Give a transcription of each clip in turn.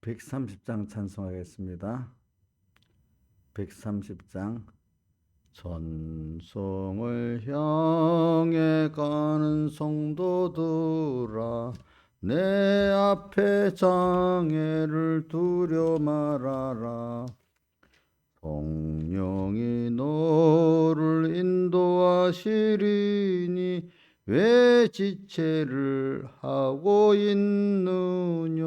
130장 찬송하겠습니다. 130장 전송을 향해 가는 성도들아, 내 앞에 장애를 두려 말아라. 성령이 너를 인도하시리니 왜 지체를 하고 있느냐.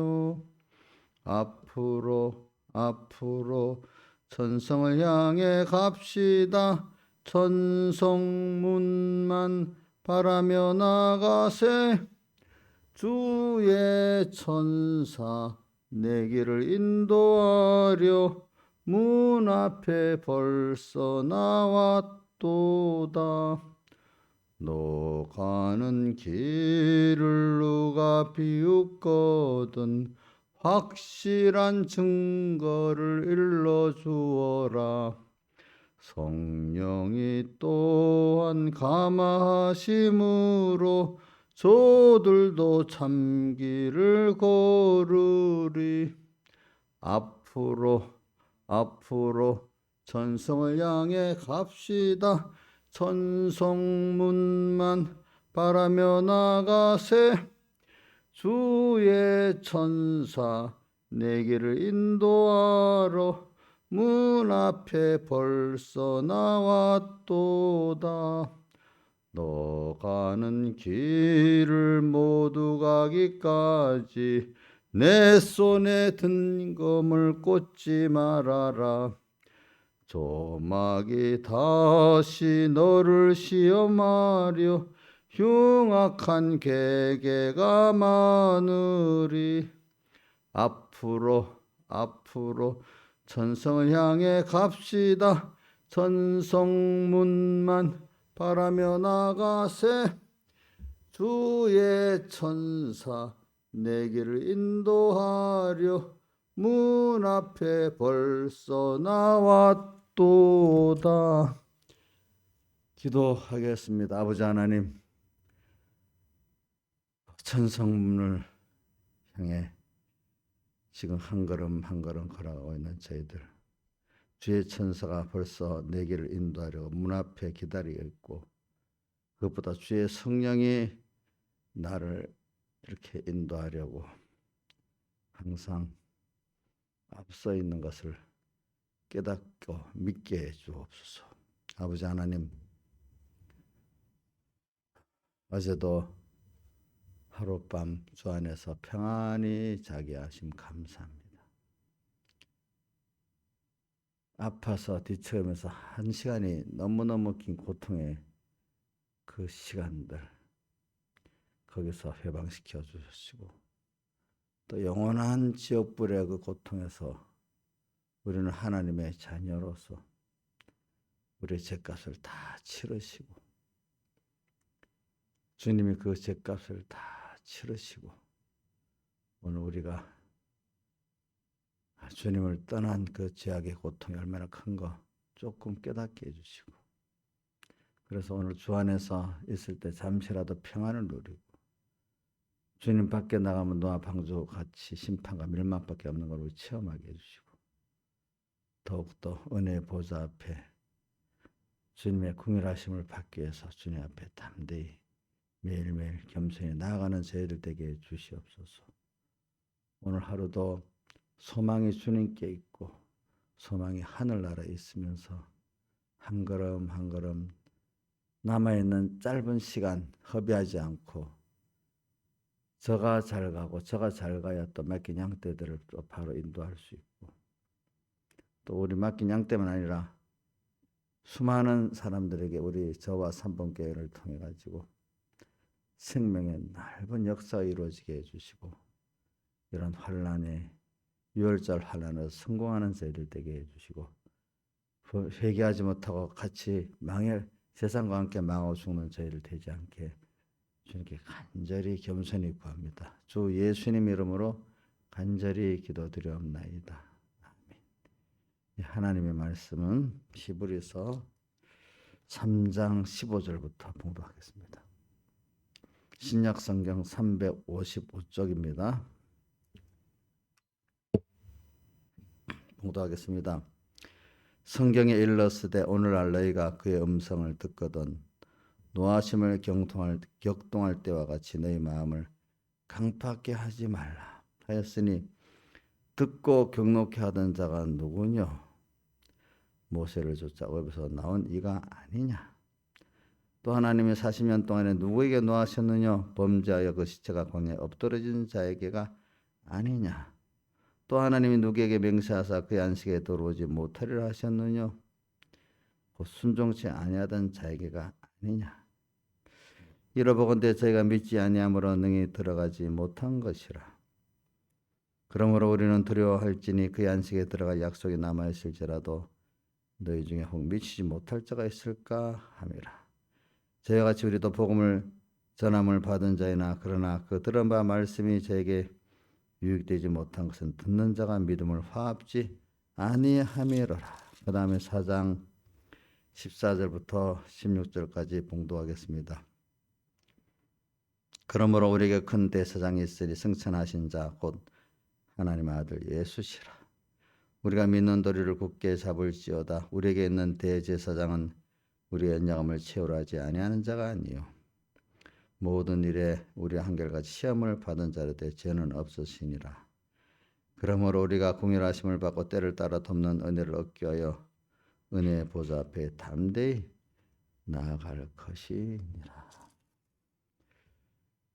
앞으로 천성을 향해 갑시다. 천성문만 바라며 나가세. 주의 천사 내 길을 인도하려 문 앞에 벌써 나왔도다. 너 가는 길을 누가 비웃거든 확실한 증거를 일러주어라. 성령이 또한 감화하심으로 저들도 참길을 걸으리. 앞으로 천성을 향해 갑시다. 천성문만 바라며 나가세. 주의 천사 내 길을 인도하러 문 앞에 벌써 나왔도다. 너 가는 길을 모두 가기까지 내 손에 든 검을 꽂지 말아라. 조막이 다시 너를 시험하려 흉악한 계계가 많으리. 앞으로 천성을 향해 갑시다. 천성문만 바라며 나가세. 주의 천사 내 길을 인도하려 문 앞에 벌써 나왔도다. 기도하겠습니다. 아버지 하나님, 천성문을 향해 지금 한 걸음 한 걸음 걸어가고 있는 저희들, 주의 천사가 벌써 내 길을 인도하려고 문 앞에 기다리고 있고, 그것보다 주의 성령이 나를 이렇게 인도하려고 항상 앞서 있는 것을 깨닫고 믿게 해 주옵소서. 아버지 하나님, 어제도 하룻밤 주 안에서 평안히 자게 하심 감사합니다. 아파서 뒤척이면서 한 시간이 너무너무 긴 고통의 그 시간들, 거기서 해방시켜 주시고, 또 영원한 지옥불의 그 고통에서 우리는 하나님의 자녀로서 우리의 죄값을 다 치르시고, 주님이 그 죄값을 다 치르시고, 오늘 우리가 주님을 떠난 그 죄악의 고통이 얼마나 큰 거 조금 깨닫게 해주시고, 그래서 오늘 주 안에서 있을 때 잠시라도 평안을 누리고, 주님 밖에 나가면 노아 방주 같이 심판과 멸망밖에 없는 걸 우리 체험하게 해주시고, 더욱더 은혜의 보좌 앞에 주님의 긍휼하심을 받기 위해서 주님 앞에 담대히 매일매일 겸손히 나아가는 저희들 되게 해 주시옵소서. 오늘 하루도 소망이 주님께 있고 소망이 하늘나라에 있으면서 한 걸음 한 걸음 남아있는 짧은 시간 허비하지 않고, 저가 잘 가고 저가 잘 가야 또 맡긴 양떼들을 또 바로 인도할 수 있고, 또 우리 맡긴 양떼만 아니라 수많은 사람들에게 우리 저와 삼봉교회를 통해 가지고 생명의 넓은 역사가 이루어지게 해주시고, 이런 환란에 유월절 환란을 성공하는 저희들 되게 해주시고, 회개하지 못하고 같이 세상과 함께 망하고 죽는 저희들 되지 않게 주님께 간절히 겸손히 구합니다. 주 예수님 이름으로 간절히 기도드리옵나이다. 아멘. 하나님의 말씀은 히브리서 3장 15절부터 봉독하겠습니다. 신약성경 355쪽입니다. 봉독하겠습니다. 성경에 일렀으되 오늘날 너희가 그의 음성을 듣거든 노하심을 격동할 때와 같이 너희 마음을 강팍게 하지 말라 하였으니 듣고 경록케 하던 자가 누구뇨? 모세를 쫓아 애굽에서 나온 이가 아니냐? 또 하나님이 40년 동안에 누구에게 노하셨느냐? 범죄하여 그 시체가 광야에 엎드러진 자에게가 아니냐? 또 하나님이 누구에게 맹세하사 그의 안식에 들어오지 못하리라 하셨느냐? 곧 순종치 아니하던 자에게가 아니냐? 이러보건대 저희가 믿지 아니함으로 능히 들어가지 못한 것이라. 그러므로 우리는 두려워할지니 그의 안식에 들어갈 약속이 남아있을지라도 너희 중에 혹 미치지 못할 자가 있을까 함이라. 저희와 같이 우리도 복음을 전함을 받은 자이나 그러나 그 들은 바 말씀이 저에게 유익되지 못한 것은 듣는 자가 믿음을 화합지 아니함이로라. 그 다음에 4장 14절부터 16절까지 봉독하겠습니다. 그러므로 우리에게 큰 대제사장이 있으니 승천하신 자 곧 하나님의 아들 예수시라. 우리가 믿는 도리를 굳게 잡을지어다. 우리에게 있는 대제사장은 우리의 연약함을 채우려 하지 아니하는 자가 아니요 모든 일에 우리 한결같이 시험을 받은 자로되 죄는 없으시니라. 그러므로 우리가 공일하심을 받고 때를 따라 돕는 은혜를 얻기 위하여 은혜의 보좌 앞에 담대히 나아갈 것이니라.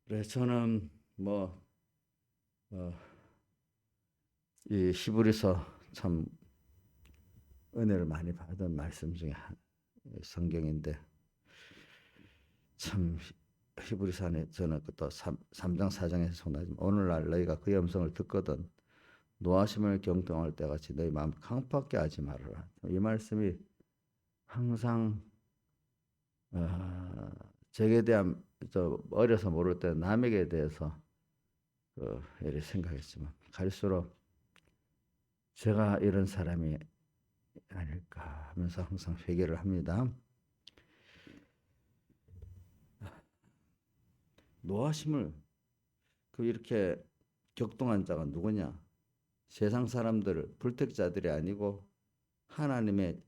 그래 저는 이 히브리서 참 은혜를 많이 받은 말씀 중에 성경인데 참 히브리서 안에 저는 또 3장 4장에서 성나지만 오늘날 너희가 그의 음성을 듣거든 노하심을 경동할 때 같이 너희 마음 강팍게 하지 말아라. 이 말씀이 항상 제게 대한 어려서 모를 때 남에게 대해서 이렇게 생각했지만 갈수록 제가 이런 사람이 아닐까 하면서 항상 회개를 합니다. 노하심을 이렇게 격동한 자가 누구냐? 세상 사람들, 불택자들이 아니고 하나님의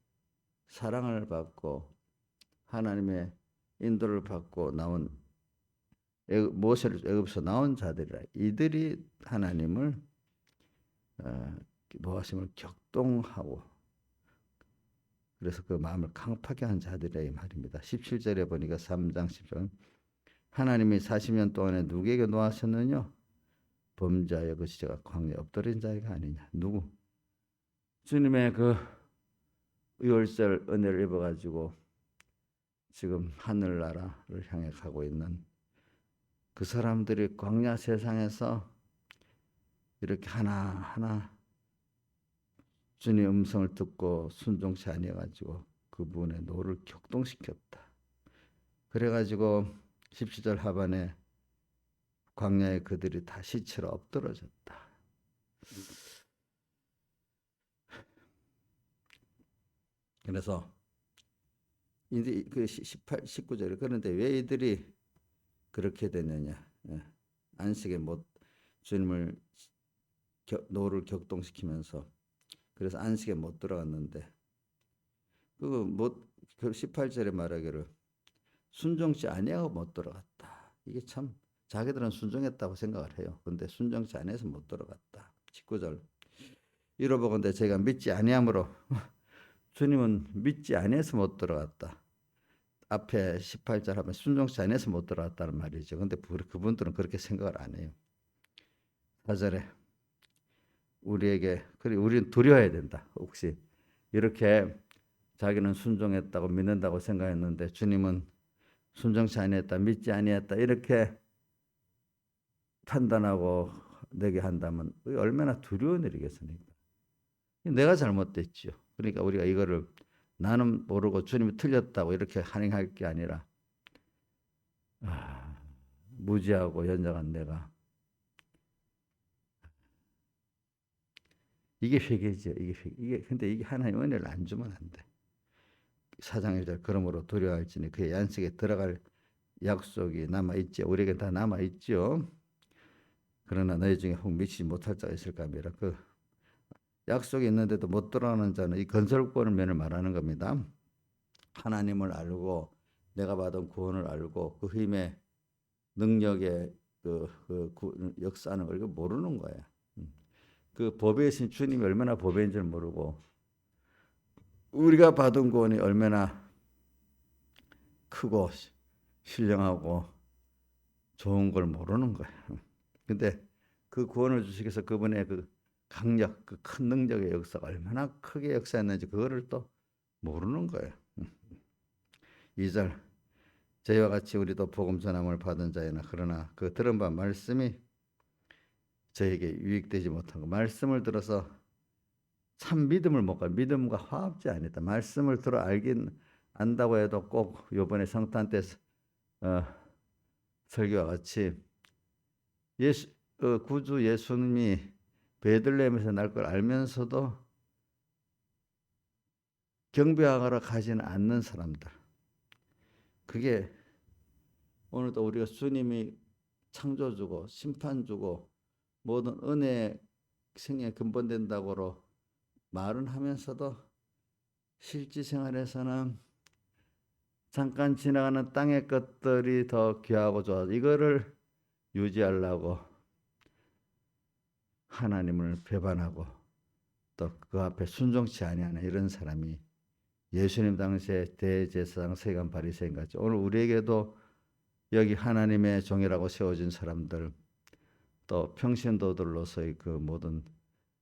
사랑을 받고 하나님의 인도를 받고 나온 모세를 애굽에서 나온 자들이라. 이들이 하나님을 노하심을 격동하고 그래서 그 마음을 강팍게 한 자들이라 이 말입니다. 17절에 보니까 3장 10절 하나님이 40년 동안에 누구에게 노하셨느냐? 범죄하여 그 시체가 광야에 엎드린 자가 아니냐. 누구? 주님의 그 유월절 은혜를 입어가지고 지금 하늘나라를 향해 가고 있는 그 사람들이 광야 세상에서 이렇게 하나하나 주님의 음성을 듣고 순종치 아니해가지고 그분의 노를 격동시켰다. 그래가지고 17절 하반에 광야에 그들이 다 시체로 엎드러졌다. 그래서 이제 그 18, 19절에 그런데 왜 이들이 그렇게 되느냐? 안식에 주님을 노를 격동시키면서 그래서 안식에 못 들어갔는데 그 18절에 말하기를 순종치 아니하고 못 들어갔다. 이게 참 자기들은 순종했다고 생각을 해요. 그런데 순종치 아니해서 못 들어갔다. 19절 이러보건대 제가 믿지 아니함으로 주님은 믿지 아니해서 못 들어갔다. 앞에 18절 하면 순종치 아니해서 못 들어갔다는 말이죠. 그런데 그분들은 그렇게 생각을 안 해요. 4절에 우리는 두려워야 된다. 혹시 이렇게 자기는 순종했다고 믿는다고 생각했는데 주님은 순종치 아니했다, 믿지 아니했다 이렇게 판단하고 내게 한다면 얼마나 두려운 일이겠습니까? 내가 잘못됐지요. 그러니까 우리가 이거를 나는 모르고 주님이 틀렸다고 이렇게 한행할 게 아니라 무지하고 연약한 내가 이게 회개죠. 근데 이게 하나님 은혜를 안 주면 안 돼. 4장 1절 그러므로 두려워할지니 그의 안식에 들어갈 약속이 남아있죠. 우리에게 다 남아있죠. 그러나 너희 중에 혹 미치지 못할 자가 있을까 하미라. 약속이 있는데도 못 들어가는 자는 이 건설권을 면을 말하는 겁니다. 하나님을 알고 내가 받은 구원을 알고 그 힘의 능력의 역사는 걸 모르는 거예요. 그 법이신 주님이 얼마나 법인 줄 모르고 우리가 받은 구원이 얼마나 크고 신령하고 좋은 걸 모르는 거예요. 근데 그 구원을 주시기 위해서 그분의 그 강력, 그 큰 능력의 역사가 얼마나 크게 역사했는지 그거를 또 모르는 거예요. 2절 저희와 같이 우리도 복음 전함을 받은 자이나 그러나 그 들은 바 말씀이 저에게 유익되지 못한 거. 말씀을 들어서 참 믿음을 못 가. 믿음과 화합지 아니다. 말씀을 들어 알긴 안다고 해도 꼭 요번에 성탄 때 설교와 같이 구주 예수님이 베들레헴에서 날 걸 알면서도 경배하러 가지는 않는 사람들. 그게 오늘도 우리가 주님이 창조주고 심판주고 모든 은혜 생애 근본된다고 말은 하면서도 실제 생활에서는 잠깐 지나가는 땅의 것들이 더 귀하고 좋아. 이거를 유지하려고 하나님을 배반하고 또 그 앞에 순종치 아니하는 이런 사람이 예수님 당시에 대제사장 세관 바리새인 같이 오늘 우리에게도 여기 하나님의 종이라고 세워진 사람들 또 평신도들로서의 그 모든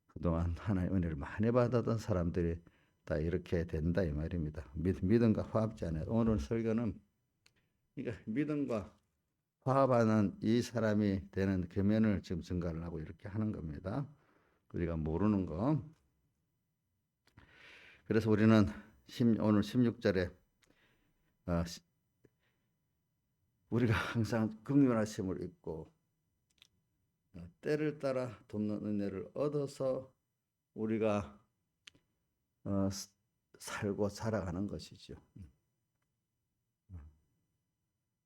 그동안 하나님의 은혜를 많이 받았던 사람들이 다 이렇게 된다 이 말입니다. 믿음과 화합지 않아요. 오늘 설교는 그러니까 믿음과 화합하는 이 사람이 되는 계면을 지금 증가를 하고 이렇게 하는 겁니다. 우리가 모르는 거. 그래서 우리는 오늘 16절에 우리가 항상 긍휼하심을 입고 때를 따라 돕는 은혜를 얻어서 우리가 살고 살아가는 것이죠.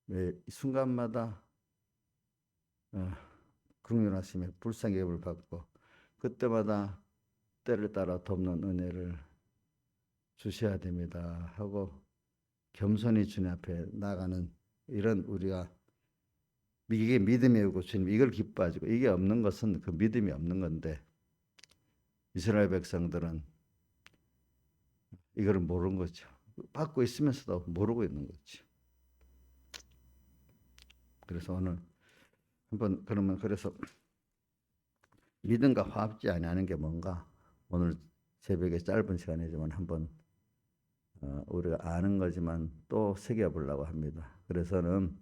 매 순간마다 긍휼하심에 불쌍히 여김을 받고 그때마다 때를 따라 돕는 은혜를 주셔야 됩니다 하고 겸손히 주님 앞에 나가는 이런 우리가 이게 믿음이고 주님 이걸 기뻐하시고 이게 없는 것은 그 믿음이 없는 건데 이스라엘 백성들은 이거를 모르는 거죠. 받고 있으면서도 모르고 있는 거죠. 그래서 오늘 한번 그러면 그래서 믿음과 화합지 아니하는 게 뭔가 오늘 새벽에 짧은 시간이지만 한번 우리가 아는 거지만 또 새겨보려고 합니다. 그래서는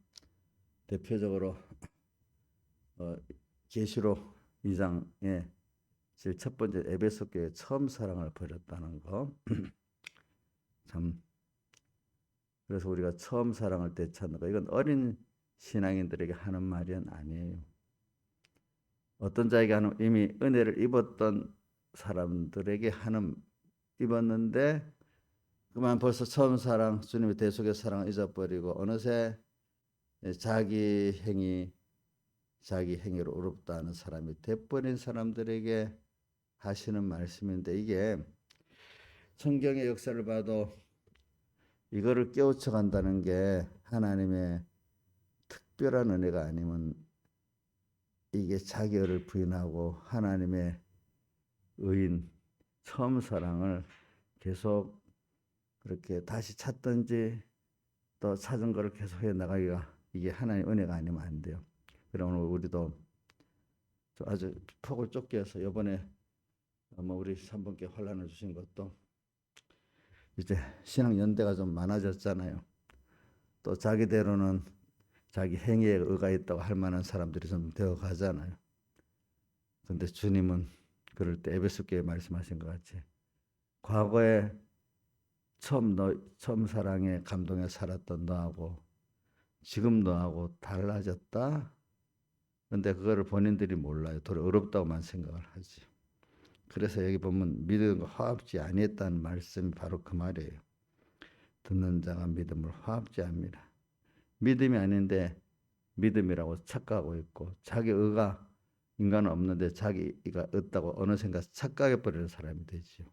대표적으로 계시록 2장에 제일 첫 번째 에베소 교회 처음 사랑을 버렸다는 거. 참 그래서 우리가 처음 사랑을 되찾는 거 이건 어린 신앙인들에게 하는 말이 아니에요. 어떤 자에게 하는 이미 은혜를 입었던 사람들에게 하는 입었는데 그만 벌써 처음 사랑 주님의 대속의 사랑을 잊어버리고 어느새 자기 행위로 어렵다 하는 사람이 돼버린 사람들에게 하시는 말씀인데 이게 성경의 역사를 봐도 이거를 깨우쳐 간다는 게 하나님의 특별한 은혜가 아니면 이게 자기를 부인하고 하나님의 의인 처음 사랑을 계속 그렇게 다시 찾든지 또 찾은 거를 계속 해 나가기가 이게 하나님의 은혜가 아니면 안 돼요. 그럼 오늘 우리도 아주 폭을 좁게 해서 이번에 우리 3분께 환란을 주신 것도 이제 신앙 연대가 좀 많아졌잖아요. 또 자기대로는 자기 행위에 의가 있다고 할 만한 사람들이 좀 되어 가잖아요. 근데 주님은 그럴 때 에베소 교회 말씀하신 것 같이 과거에 처음 사랑에 감동에 살았던 너하고 지금 너하고 달라졌다. 근데 그거를 본인들이 몰라요. 더 어렵다고만 생각을 하지. 그래서 여기 보면 믿음과 화합지 아니했다는 말씀이 바로 그 말이에요. 듣는 자가 믿음을 화합지 합니다. 믿음이 아닌데 믿음이라고 착각하고 있고 자기 의가 인간은 없는데 자기가 없다고 어느샌가 착각해 버리는 사람이 되지요.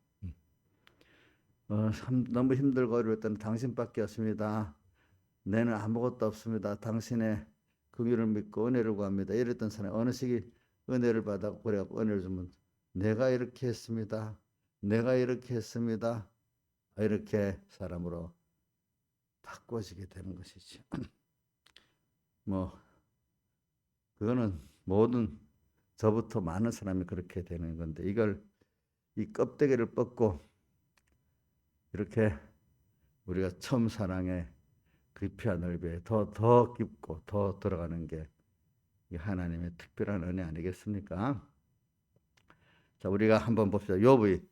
너무 힘들고 어려울 때는 당신밖에 없습니다. 내는 아무것도 없습니다. 당신의 긍휼을 믿고 은혜를 구합니다. 이랬던 사람이 어느 시기 은혜를 받아 그래갖고 은혜를 주면 내가 이렇게 했습니다. 내가 이렇게 했습니다. 이렇게 사람으로 바꿔지게 되는 것이죠. 뭐 그거는 모든 저부터 많은 사람이 그렇게 되는 건데 이걸 이 껍데기를 벗고 이렇게 우리가 처음 사랑의 깊이와 넓이에 더 깊고 더 들어가는 게 하나님의 특별한 은혜 아니겠습니까? 자, 우리가 한번 봅시다. 욥이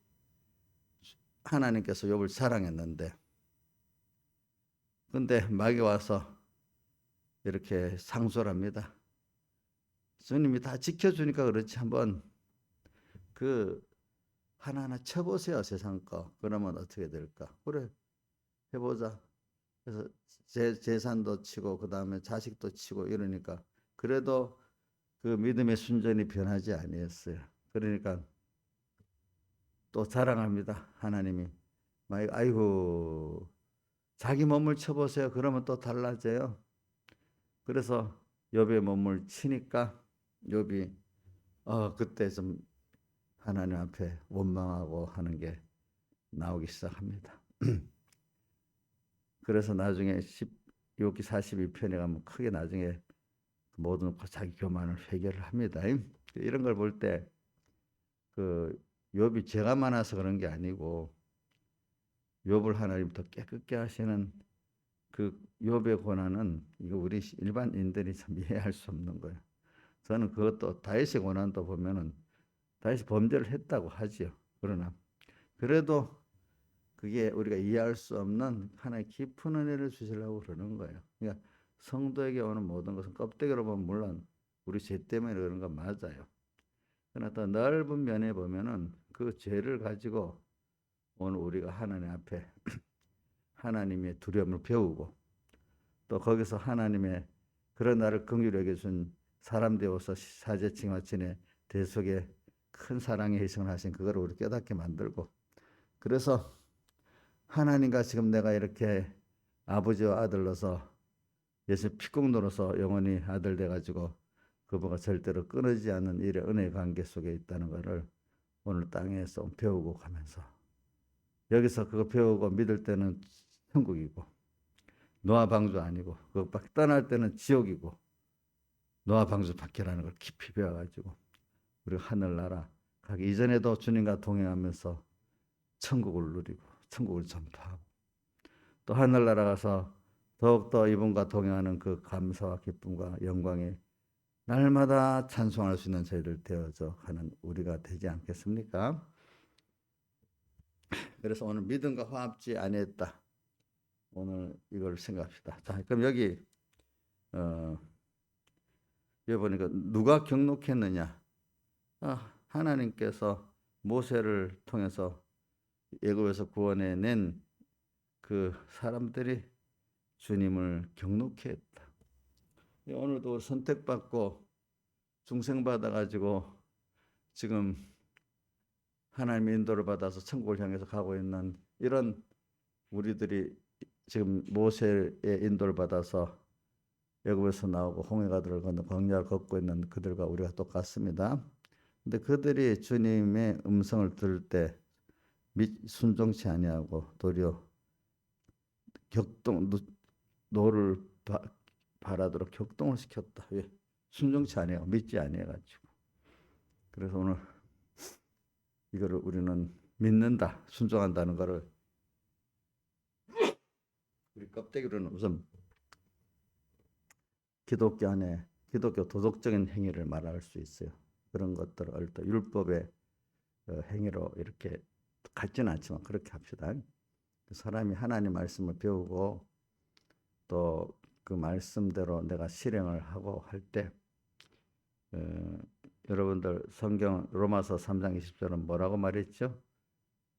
하나님께서 욥을 사랑했는데 근데 마귀 와서 이렇게 상소를 합니다. 주님이 다 지켜주니까 그렇지 한번 그 하나하나 쳐보세요. 세상 거. 그러면 어떻게 될까? 그래 해보자. 그래서 재산도 치고 그 다음에 자식도 치고 이러니까 그래도 그 믿음의 순전히 변하지 아니었어요. 그러니까 또 자랑합니다. 하나님이 아이고 자기 몸을 쳐보세요. 그러면 또 달라져요. 그래서 욥의 몸을 치니까 욥이 그때 좀 하나님 앞에 원망하고 하는 게 나오기 시작합니다. 그래서 나중에 욥기 42편에 가면 크게 나중에 모든 자기 교만을 회개를 합니다. 이런 걸 볼 때 그 욥이 죄가 많아서 그런 게 아니고 욥을 하나님 더 깨끗게 하시는 그 욥의 고난은 이거 우리 일반인들이 참 이해할 수 없는 거예요. 저는 그것도 다윗의 고난도 보면은 다윗이 범죄를 했다고 하지요. 그러나 그래도 그게 우리가 이해할 수 없는 하나의 깊은 은혜를 주시려고 그러는 거예요. 그러니까 성도에게 오는 모든 것은 껍데기로 보면 물론 우리 죄 때문에 그런 건 맞아요. 그러나 더 넓은 면에 보면은 그 죄를 가지고 오늘 우리가 하나님 앞에 하나님의 두려움을 배우고 또 거기서 하나님의 그런 나를 긍휼히 여겨준 사람 되어서 사제층 화친의 대속에 큰 사랑의 희생을 하신 그걸 우리 깨닫게 만들고 그래서 하나님과 지금 내가 이렇게 아버지와 아들로서 예수 피국 눌러서 영원히 아들 돼가지고 그분과 절대로 끊어지지 않는 일의 은혜 관계 속에 있다는 것을 오늘 땅에서 배우고 가면서 여기서 그거 배우고 믿을 때는 천국이고 노아 방주 아니고 그거 떠날 때는 지옥이고 노아 방주 밖이라는 걸 깊이 배워가지고 우리가 하늘나라 가기 이전에도 주님과 동행하면서 천국을 누리고 천국을 전파하고 또 하늘나라 가서 더욱더 이분과 동행하는 그 감사와 기쁨과 영광에 날마다 찬송할 수 있는 저희들 되어져 가는 우리가 되지 않겠습니까? 그래서 오늘 믿음과 화합지 아니했다. 오늘 이걸 생각합시다. 자, 그럼 여기 보니까 누가 경록했느냐? 하나님께서 모세를 통해서 애굽에서 구원해 낸 그 사람들이 주님을 경록해 했다. 오늘도 선택받고 중생받아가지고 지금 하나님의 인도를 받아서 천국을 향해서 가고 있는 이런 우리들이 지금 모세의 인도를 받아서 애굽에서 나오고 홍해가들을 건너 광야를 걷고 있는 그들과 우리가 똑같습니다. 근데 그들이 주님의 음성을 들을 때 순종치 아니하고 도리어 노를 바라도록 격동을 시켰다. 왜? 순종치 아니하고 믿지 아니해가지고. 그래서 오늘 이거를 우리는 믿는다, 순종한다는 것을 우리 껍데기로는 우선 기독교 안에 기독교 도덕적인 행위를 말할 수 있어요. 그런 것들을 또 율법의 행위로 이렇게 같지는 않지만 그렇게 합시다. 사람이 하나님 말씀을 배우고 또 그 말씀대로 내가 실행을 하고 할 때 여러분들 성경 로마서 3장 20절은 뭐라고 말했죠?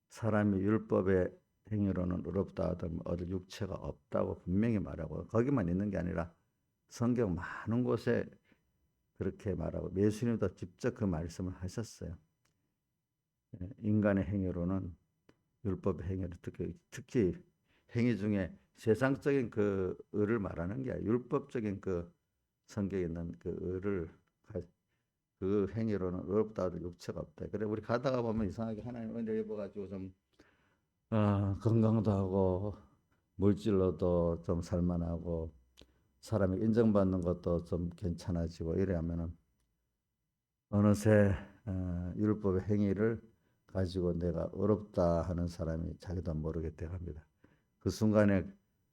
사람이 율법의 행위로는 의롭다 하더라도 얻을 육체가 없다고 분명히 말하고 거기만 있는 게 아니라 성경 많은 곳에 그렇게 말하고 예수님도 직접 그 말씀을 하셨어요. 인간의 행위로는 율법의 행위를 특히 행위 중에 세상적인 그 의를 말하는 게 아니라 율법적인 그 성경에 있는 그 의를 그 행위로는 어렵다 하도 육체가 없다. 그래 우리 가다가 보면 이상하게 하나님 은혜 입어가지고 좀 건강도 하고 물질로도 좀 살만하고 사람이 인정받는 것도 좀 괜찮아지고 이래하면은 어느새 율법의 행위를 가지고 내가 어렵다 하는 사람이 자기도 모르게 돼갑니다. 그 순간에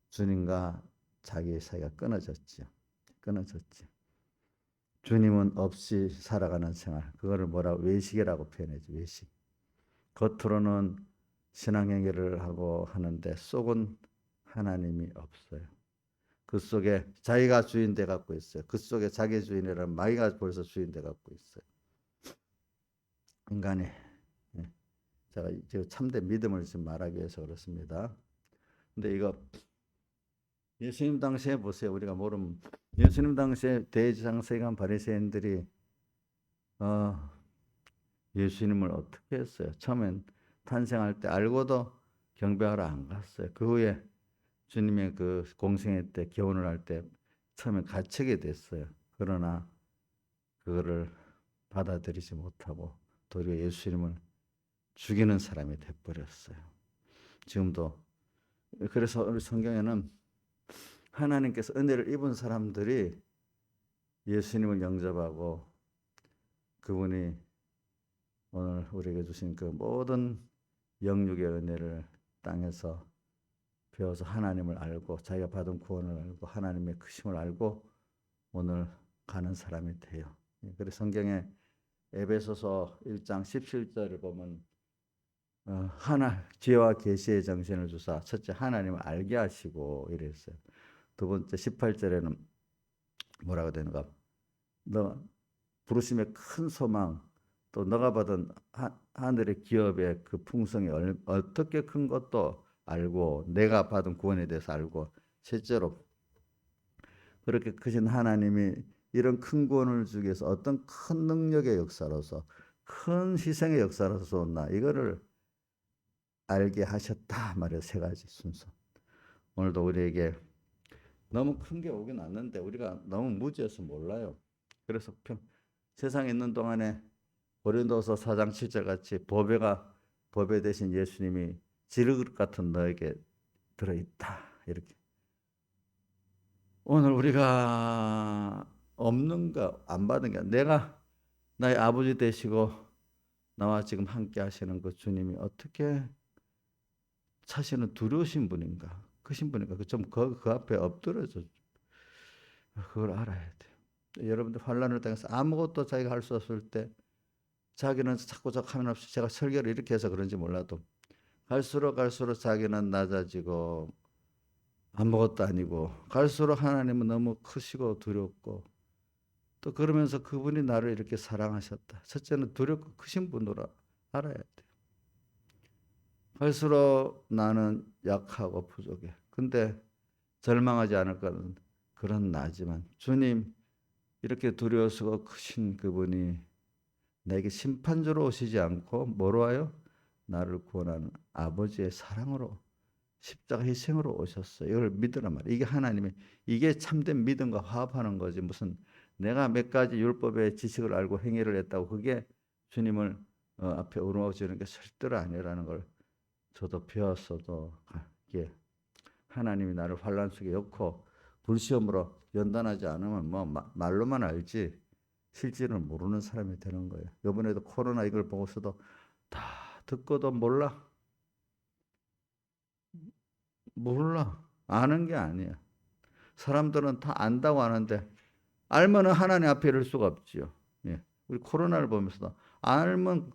주님과 자기의 사이가 끊어졌죠. 끊어졌지. 주님은 없이 살아가는 생활. 그거를 뭐라고 외식이라고 표현하죠. 외식. 겉으로는 신앙행위를 하고 하는데 속은 하나님이 없어요. 그 속에 자기가 주인 돼 갖고 있어요. 그 속에 자기 주인이라는 마귀가 벌써 주인 돼 갖고 있어요. 인간이 제가 참된 믿음을 지금 말하기 위해서 그렇습니다. 근데 이거 예수님 당시에 보세요. 우리가 모르면 예수님 당시에 대제사장세관 바리새인들이 예수님을 어떻게 했어요? 처음엔 탄생할 때 알고도 경배하러 안 갔어요. 그 후에 주님의 그 공생애 때 개원을 할 때 처음에 갇히게 됐어요. 그러나 그거를 받아들이지 못하고 도리어 예수님을 죽이는 사람이 돼버렸어요. 지금도 그래서 우리 성경에는 하나님께서 은혜를 입은 사람들이 예수님을 영접하고 그분이 오늘 우리에게 주신 그 모든 영육의 은혜를 땅에서 배워서 하나님을 알고 자기가 받은 구원을 알고 하나님의 크심을 알고 오늘 가는 사람이 돼요. 그래서 성경에 에베소서 1장 17절을 보면 지혜와 계시의 정신을 주사 첫째 하나님을 알게 하시고 이랬어요. 두 번째 18절에는 뭐라고 되는가? 너 부르심의 큰 소망 또 너가 받은 하늘의 기업의 그 풍성이 어떻게 큰 것도 알고 내가 받은 구원에 대해서 알고 실제로 그렇게 크신 하나님이 이런 큰 구원을 주기 위해서 어떤 큰 능력의 역사로서 큰 희생의 역사로서 온나 이거를 알게 하셨다 말이에요. 세 가지 순서. 오늘도 우리에게 너무 큰 게 오긴 왔는데 우리가 너무 무지해서 몰라요. 그래서 세상에 있는 동안에 고린도서 4장 7절 같이 보배 대신 예수님이 질그릇 같은 너에게 들어있다. 이렇게. 오늘 우리가 없는 거 안 받은 게 내가 나의 아버지 되시고 나와 지금 함께 하시는 그 주님이 어떻게 사실은 두려우신 분인가 크신 분인가 그 앞에 엎드려져 그걸 알아야 돼요. 여러분들 환난을 당해서 아무것도 자기가 할 수 없을 때 자기는 자꾸 하면 없이 제가 설교를 이렇게 해서 그런지 몰라도 갈수록 자기는 낮아지고 아무것도 아니고 갈수록 하나님은 너무 크시고 두렵고 또 그러면서 그분이 나를 이렇게 사랑하셨다. 첫째는 두렵고 크신 분으로 알아야 돼요. 갈수록 나는 약하고 부족해. 근데 절망하지 않을 거는 그런 나지만 주님 이렇게 두려워서 크신 그분이 내게 심판주로 오시지 않고 뭐로 와요? 나를 구원하는 아버지의 사랑으로 십자가 희생으로 오셨어요. 이걸 믿으란 말이에요. 이게 하나님의 이게 참된 믿음과 화합하는 거지. 무슨 내가 몇 가지 율법의 지식을 알고 행위를 했다고 그게 주님을 앞에 우러워지는 게 절대로 아니라는 걸 저도 배웠어도 이게 하나님이 나를 환난 속에 넣고 불시험으로 연단하지 않으면 뭐 말로만 알지 실질을 모르는 사람이 되는 거예요. 이번에도 코로나 이걸 보고서도 다 듣고도 몰라. 아는 게 아니야. 사람들은 다 안다고 하는데 알면은 하나님 앞에 이를 수가 없지요. 예. 우리 코로나를 보면서도 알면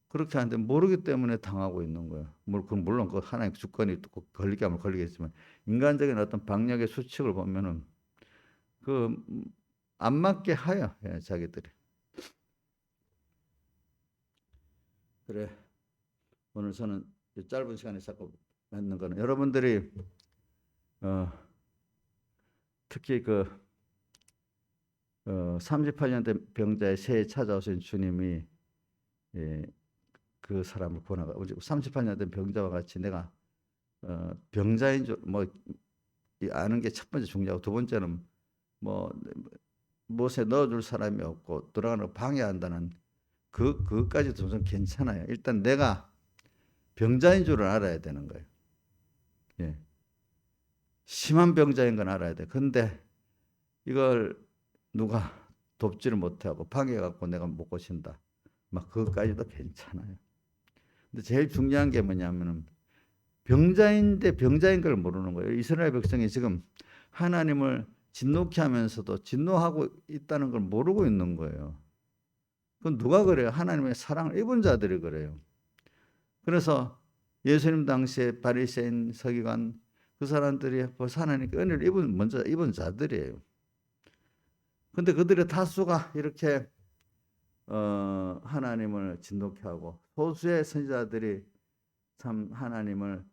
그렇게 하는데 모르기 때문에 당하고 있는 거예요. 물론 그 하나님 주권이 꼭 걸리게 하면 걸리겠지만 인간적인 어떤 방역의 수칙을 보면은 그 안 맞게 하여 예, 자기들이. 그래 오늘 저는 짧은 시간에 자꾸 했는 거는 여러분들이 특히 그 38년 된 병자의 새해 찾아오신 주님이 그 사람을 권하가 38년 된 병자와 같이 내가 병자인 줄 아는 게 첫 번째 중요하고, 두 번째는 무엇에 넣어줄 사람이 없고 들어가는 걸 방해한다는 그것까지도 좀 괜찮아요. 일단 내가 병자인 줄을 알아야 되는 거예요. 예. 심한 병자인 건 알아야 돼. 근데 이걸 누가 돕지를 못하고 방해갖고 내가 못 고친다, 그것까지도 괜찮아요. 근데 제일 중요한 게 뭐냐면은 병자인데 병자인 걸 모르는 거예요. 이스라엘 백성이 지금 하나님을 진노케 하면서도 진노하고 있다는 걸 모르고 있는 거예요. 그건 누가 그래요? 하나님의 사랑을 입은 자들이 그래요. 그래서 예수님 당시에 바리새인, 서기관, 그 사람들이 벌써 하나님께 은혜를 먼저 입은 자들이에요. 근데 그들의 다수가 이렇게 하나님을 진노케 하고, 소수의 선지자들이 참 하나님을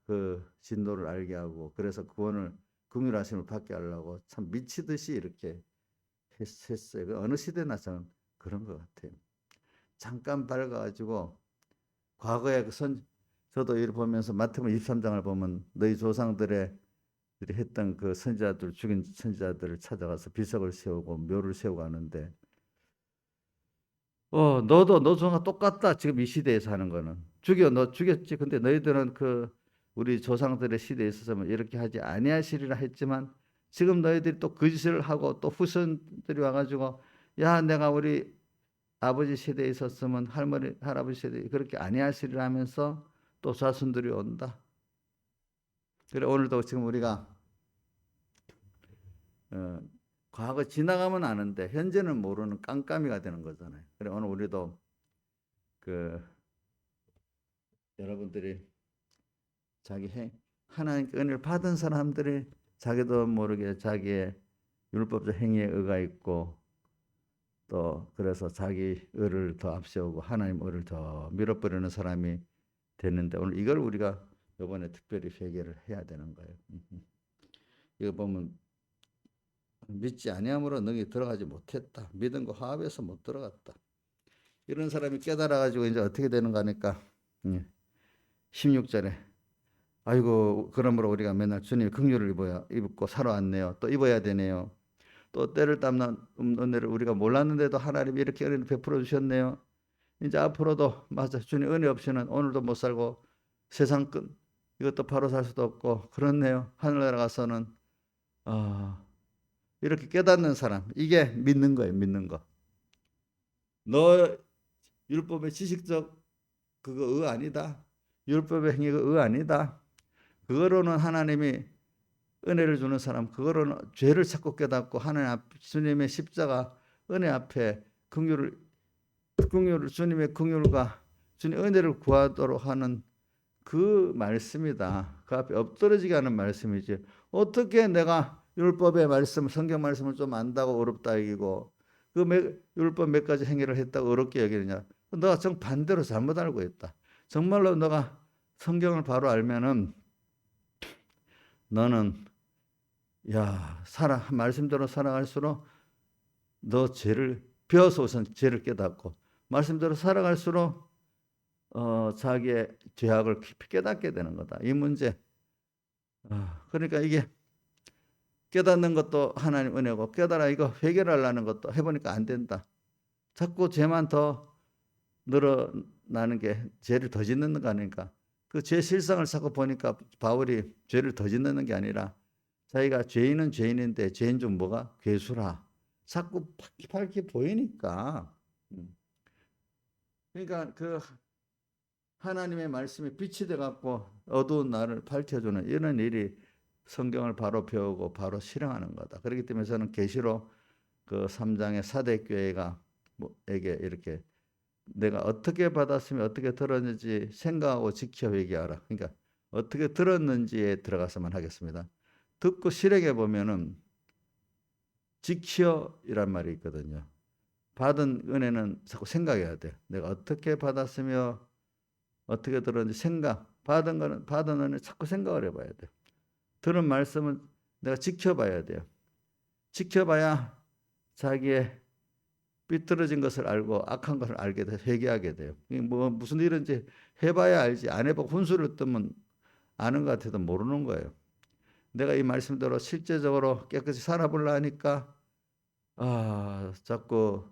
그 진노를 알게 하고, 그래서 구원을 긍휼하심을 받게 하려고 참 미치듯이 이렇게 했어요. 그 어느 시대나 저는 그런 것 같아요. 잠깐 밝아가지고 과거에 저도 이를 보면서 마태복음 23장을 보면 너희 조상들의 했던 그 선지자들, 죽인 선지자들을 찾아가서 비석을 세우고 묘를 세우고 하는데, 너도 너 조상과 똑같다. 지금 이 시대에 사는 거는 너 죽였지. 근데 너희들은 우리 조상들의 시대에 있어서는 이렇게 하지 아니하시리라 했지만, 지금 너희들이 또 그 짓을 하고 또 후손들이 와가지고, 야, 내가 우리 아버지 세대에 있었으면 할머니 할아버지 세대에 그렇게 아니하시리라 하면서 또 자손들이 온다. 그래, 오늘도 지금 우리가 과거 지나가면 아는데 현재는 모르는 깜깜이가 되는 거잖아요. 그래, 오늘 우리도 여러분들이 하나님께 은혜를 받은 사람들이 자기도 모르게 자기의 율법적 행위에 의가 있고, 또 그래서 자기 의를 더 앞세우고 하나님 의를 더 밀어버리는 사람이 되는데, 오늘 이걸 우리가 이번에 특별히 회개를 해야 되는 거예요. 이거 보면 믿지 아니함으로 너희 들어가지 못했다. 믿음과 화합해서 못 들어갔다. 이런 사람이 깨달아가지고 이제 어떻게 되는가 하니까 16절에 아이고, 그러므로 우리가 맨날 주님의 긍휼을 입고 살아왔네요. 또 입어야 되네요. 또 때를 따는 은혜를 우리가 몰랐는데도 하나님이 이렇게 은혜를 베풀어 주셨네요. 이제 앞으로도 맞아, 주님 은혜 없이는 오늘도 못 살고 세상 끝 이것도 바로 살 수도 없고 그렇네요. 하늘나라 가서는 이렇게 깨닫는 사람, 이게 믿는 거예요. 믿는 거. 너 율법의 지식적 그거 의 아니다. 율법의 행위가 의 아니다. 그거로는 하나님이 은혜를 주는 사람, 그거로는 죄를 자꾸 깨닫고 하나님 주님의 십자가 은혜 앞에 긍휼을 주님의 긍휼과 주님 은혜를 구하도록 하는 그 말씀이다. 그 앞에 엎드러지게 하는 말씀이지. 어떻게 내가 율법의 말씀, 성경 말씀을 좀 안다고 어렵다 여기고 율법 몇 가지 행위를 했다고 어렵게 여기느냐. 너가 정반대로 잘못 알고 있다. 정말로 너가 성경을 바로 알면은 너는 말씀대로 살아갈수록 너 죄를 배워서 우선 죄를 깨닫고, 말씀대로 살아갈수록 자기의 죄악을 깊이 깨닫게 되는 거다. 이 문제. 그러니까 이게 깨닫는 것도 하나님 은혜고, 깨달아 이거 해결하려는 것도 해보니까 안 된다. 자꾸 죄만 더 늘어나는 게 죄를 더 짓는 거 아닙니까? 그 죄 실상을 자꾸 보니까 바울이 죄를 더 짓는 게 아니라 자기가 죄인은 죄인인데 죄인 중 뭐가? 괴수라. 자꾸 밝게 보이니까. 그러니까 하나님의 말씀이 빛이 돼갖고 어두운 나를 밝혀주는 이런 일이 성경을 바로 배우고 바로 실행하는 거다. 그렇기 때문에 저는 계시록 3장의 사대교회가 에게 이렇게 내가 어떻게 받았으면 어떻게 들었는지 생각하고 지켜 회개하라. 그러니까 어떻게 들었는지에 들어가서만 하겠습니다. 듣고 실행해 보면은 지켜이란 말이 있거든요. 받은 은혜는 자꾸 생각해야 돼. 내가 어떻게 받았으며 어떻게 들었는지 받은 은혜 자꾸 생각을 해봐야 돼. 들은 말씀은 내가 지켜봐야 돼요. 지켜봐야 자기의 삐뚤어진 것을 알고 악한 것을 알게 돼서 회개하게 돼요. 뭐 무슨 일인지 해봐야 알지, 안 해보고 훈수를 뜨면 아는 것 같아도 모르는 거예요. 내가 이 말씀대로 실제적으로 깨끗이 살아보려 하니까 자꾸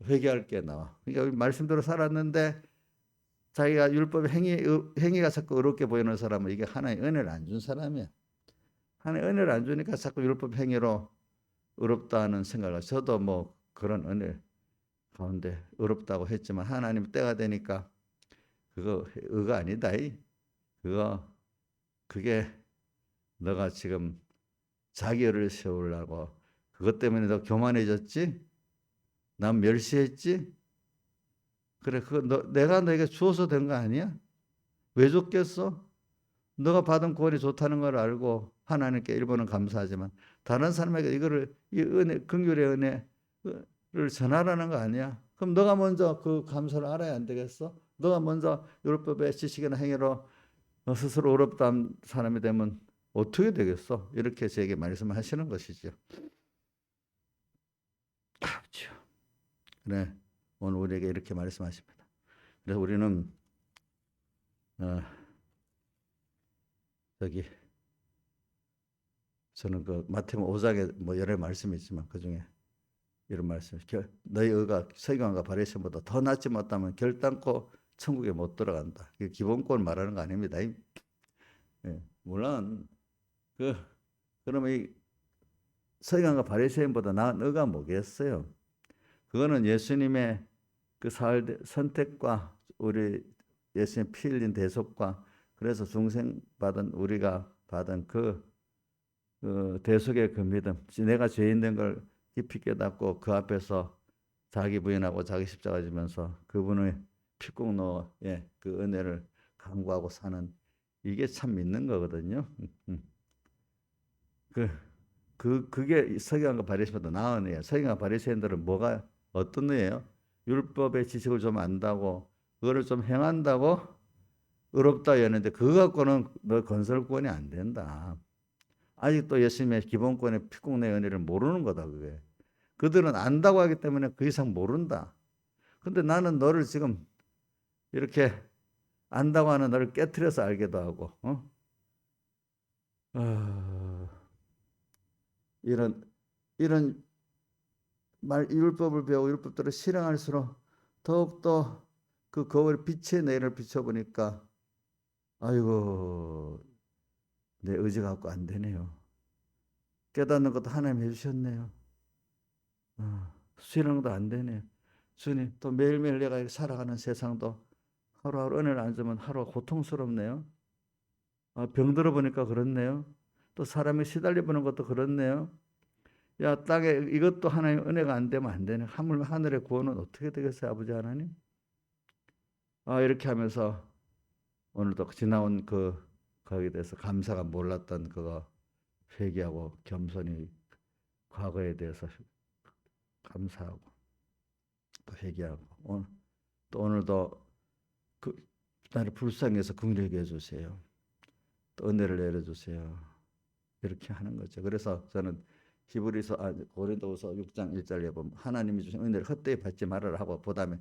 회개할 게 나와. 그러니까 말씀대로 살았는데 자기가 율법 행위가 자꾸 어렵게 보이는 사람은 이게 하나의 은혜를 안 준 사람이야. 하나의 은혜를 안 주니까 자꾸 율법 행위로 어렵다는 생각을. 저도 뭐 그런 은혜 가운데 어렵다고 했지만 하나님 때가 되니까 그거 의가 아니다. 그게 너가 지금 자기를 세우려고 그것 때문에 너 교만해졌지? 난 멸시했지? 그래, 내가 너에게 주어서 된 거 아니야? 왜 줬겠어? 너가 받은 구원이 좋다는 걸 알고 하나님께 일본은 감사하지만 다른 사람에게 이 은혜, 긍휼의 은혜를 전하라는 거 아니야? 그럼 너가 먼저 그 감사를 알아야 안 되겠어? 너가 먼저 율법의 지식이나 행위로 스스로 어렵다는 사람이 되면 어떻게 되겠어? 이렇게 제게 말씀하시는 것이죠. 그렇죠. 그래, 오늘 우리에게 이렇게 말씀하십니다. 그래서 우리는 저는 그 마태복음 5장에 뭐 여러 말씀이 있지만 그 중에 이런 말씀, 너희 의가 서기관과 바리새인보다 더 낫지 못하면 결단코 천국에 못 들어간다. 이게 기본권 말하는 거 아닙니다. 예, 물론 그러면 이 서기관과 바리새인보다 나은 의가 뭐겠어요? 그거는 예수님의 그 사흘 선택과 우리 예수님 피 흘린 대속과 그래서 중생 받은 우리가 받은 그 대속의 그 믿음, 내가 죄인 된 걸 깊이 깨닫고 그 앞에서 자기 부인하고 자기 십자가 지면서 그분의 피공로의 그 은혜를 간구하고 사는 이게 참 믿는 거거든요. 그게 서기관과 바리새인보다 나은 의예요. 서기관과 바리새인들은 어떤 의예요? 율법의 지식을 좀 안다고 그거를 좀 행한다고 의롭다 했는데 그거 갖고는 너 건설권이 안 된다. 아직도 예수님의 기본권의 피공로의 은혜를 모르는 거다 그게. 그들은 안다고 하기 때문에 그 이상 모른다. 근데 나는 너를 지금 이렇게 안다고 하는 너를 깨트려서 알기도 하고, 이런 율법을 배우고 율법대로 실행할수록 더욱더 그 거울 빛의 내를 비춰보니까 아이고 내 의지 갖고 안 되네요. 깨닫는 것도 하나님 해주셨네요. 수행도 안 되네요. 주님, 또 매일매일 내가 살아가는 세상도 하루하루 은혜를 안 주면 하루가 고통스럽네요. 병들어 보니까 그렇네요. 또 사람이 시달려 보는 것도 그렇네요. 야, 땅에 이것도 하나님 은혜가 안 되면 안 되네. 하늘의 구원은 어떻게 되겠어요, 아버지 하나님? 이렇게 하면서 오늘도 지나온 거기에 대해서 감사가 몰랐던 그거 회개하고 겸손히 과거에 대해서 감사하고 또 회개하고 또 오늘도 나를 불쌍히 해서 긍휼하게 해주세요. 또 은혜를 내려주세요. 이렇게 하는 거죠. 그래서 저는 고린도후서 6장 1절에 보면 하나님이 주신 은혜를 헛되이 받지 말아라 하고 보다음에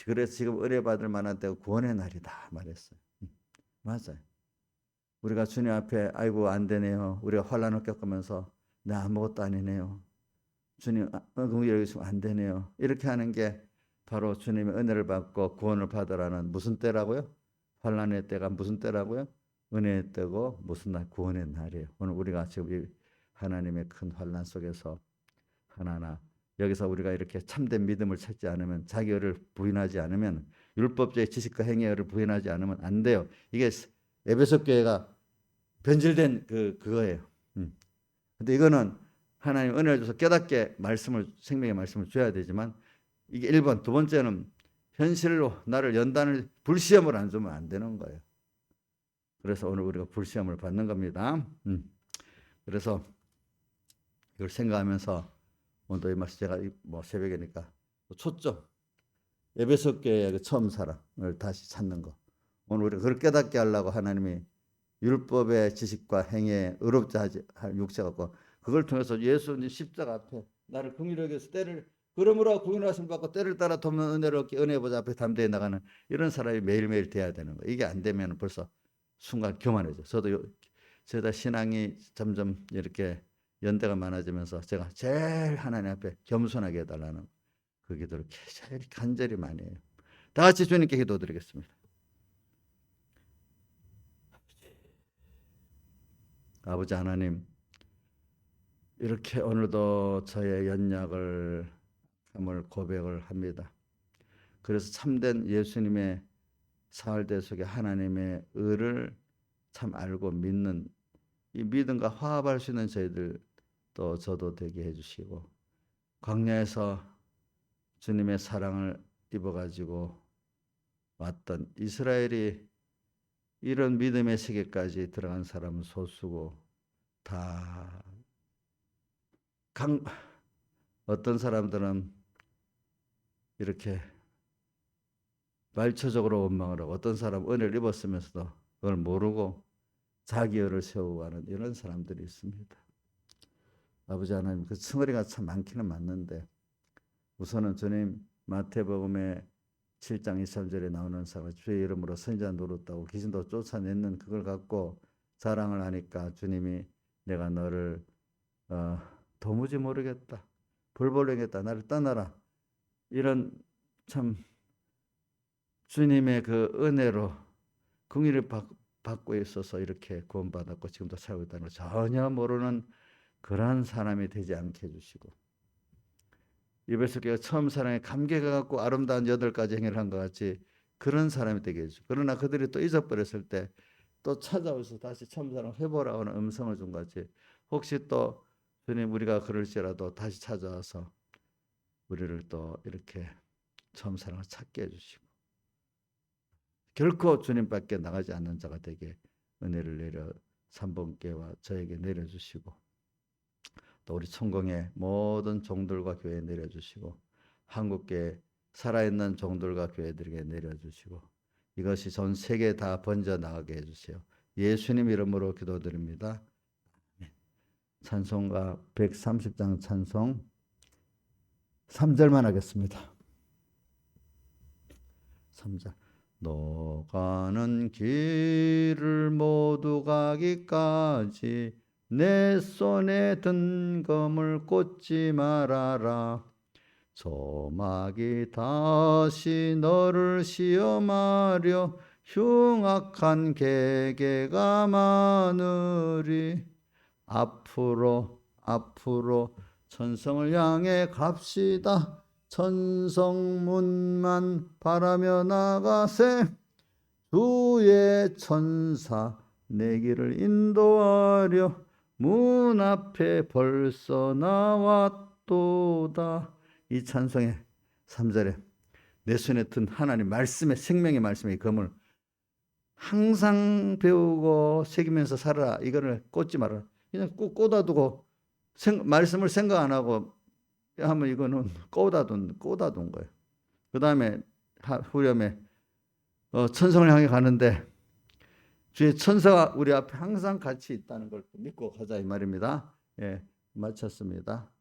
그래서 지금 은혜 받을 만한 때가 구원의 날이다 말했어요. 맞아요. 우리가 주님 앞에 아이고 안 되네요. 우리가 환난을 겪으면서 나 아무것도 아니네요. 주님 긍휼히 여기시면 안 되네요. 이렇게 하는 게 바로 주님의 은혜를 받고 구원을 받으라는 무슨 때라고요? 환난의 때가 무슨 때라고요? 은혜의 때고 무슨 날? 구원의 날이에요. 오늘 우리가 지금 하나님의 큰 환난 속에서 하나하나 여기서 우리가 이렇게 참된 믿음을 찾지 않으면 자기를 부인하지 않으면 율법주의 지식과 행위를 부인하지 않으면 안 돼요. 이게 에베소 교회가 변질된 그거예요. 근데 이거는 하나님 은혜를 줘서 깨닫게 생명의 말씀을 줘야 되지만 이게 1번, 두 번째는 현실로 나를 연단을 불시험을 안 주면 안 되는 거예요. 그래서 오늘 우리가 불시험을 받는 겁니다. 그래서 이걸 생각하면서 오늘도 이 말씀 제가 새벽이니까 초점 에베소 교회의 그 처음 사랑을 다시 찾는 거. 오늘 우리가 그걸 깨닫게 하려고 하나님이 율법의 지식과 행위에 의롭자 할 육체 갖고 그걸 통해서 예수님 십자가 앞에 나를 긍휼하게 해서 때를 그러므로 구원하심 받고 때를 따라 돕는 은혜를 얻기 은혜 보좌 앞에 담대히 나가는 이런 사람이 매일매일 돼야 되는 거예요. 이게 안 되면 벌써 순간 교만해져. 저도 신앙이 점점 이렇게 연대가 많아지면서 제가 제일 하나님 앞에 겸손하게 해달라는 그 기도를 제일 간절히 많이 해요. 다 같이 주님께 기도드리겠습니다. 아버지 하나님, 이렇게 오늘도 저의 연약을 함을 고백을 합니다. 그래서 참된 예수님의 사활대 속에 하나님의 의를 참 알고 믿는 이 믿음과 화합할 수 있는 저희들 또 저도 되게 해주시고, 광야에서 주님의 사랑을 입어가지고 왔던 이스라엘이 이런 믿음의 세계까지 들어간 사람은 소수고, 다 어떤 사람들은 이렇게 말초적으로 원망을 하고, 어떤 사람은 은혜를 입었으면서도 그걸 모르고 자기 의를 세우고 가는 이런 사람들이 있습니다. 아버지 하나님, 그 층어리가 참 많기는 많는데, 우선은 주님 마태복음의 7장 23절에 나오는 사람, 주의 이름으로 선지자 노릇하고 귀신도 쫓아냈는 그걸 갖고 자랑을 하니까 주님이 내가 너를 도무지 모르겠다, 불벌하겠다, 나를 떠나라, 이런 참 주님의 그 은혜로 긍휼을 받고 있어서 이렇게 구원받았고 지금도 살고 있다는 걸 전혀 모르는 그러한 사람이 되지 않게 해주시고, 이베소교회가 처음 사랑에 감개가 갖고 아름다운 8가지 행위를 한 것 같이 그런 사람이 되게 해주시고, 그러나 그들이 또 잊어버렸을 때 또 찾아오셔서 다시 처음 사랑 회복하라고 하는 음성을 준 것 같이, 혹시 또 주님 우리가 그럴지라도 다시 찾아와서 우리를 또 이렇게 처음 사랑을 찾게 해주시고, 결코 주님밖에 나가지 않는 자가 되게 은혜를 내려 삼봉교회와 저에게 내려주시고, 또 우리 천공의 모든 종들과 교회에 내려주시고, 한국교회 살아있는 종들과 교회들에게 내려주시고, 이것이 전 세계에 다 번져나가게 해주세요. 예수님 이름으로 기도드립니다. 찬송가 130장 찬송 3절만 하겠습니다. 3절. 너가는 길을 모두 가기까지 내 손에 든 검을 꽂지 말아라. 조막이 다시 너를 시험하려 흉악한 계계가 많으리. 앞으로 천성을 향해 갑시다. 천성문만 바라며 나가세. 주의 천사 내 길을 인도하려 문 앞에 벌써 나왔도다. 이 찬송의 3절에 내 손에 든 하나님 말씀의 생명의 말씀의 검을 항상 배우고 새기면서 살아라. 이거를 꽂지 말아라. 그냥 꼭 꽂아두고 말씀을 생각 안 하고 하면 이거는 꽂아둔 거예요. 그 다음에 후렴에 천성을 향해 가는데 주의 천사가 우리 앞에 항상 같이 있다는 걸 믿고 가자 이 말입니다. 예, 마쳤습니다.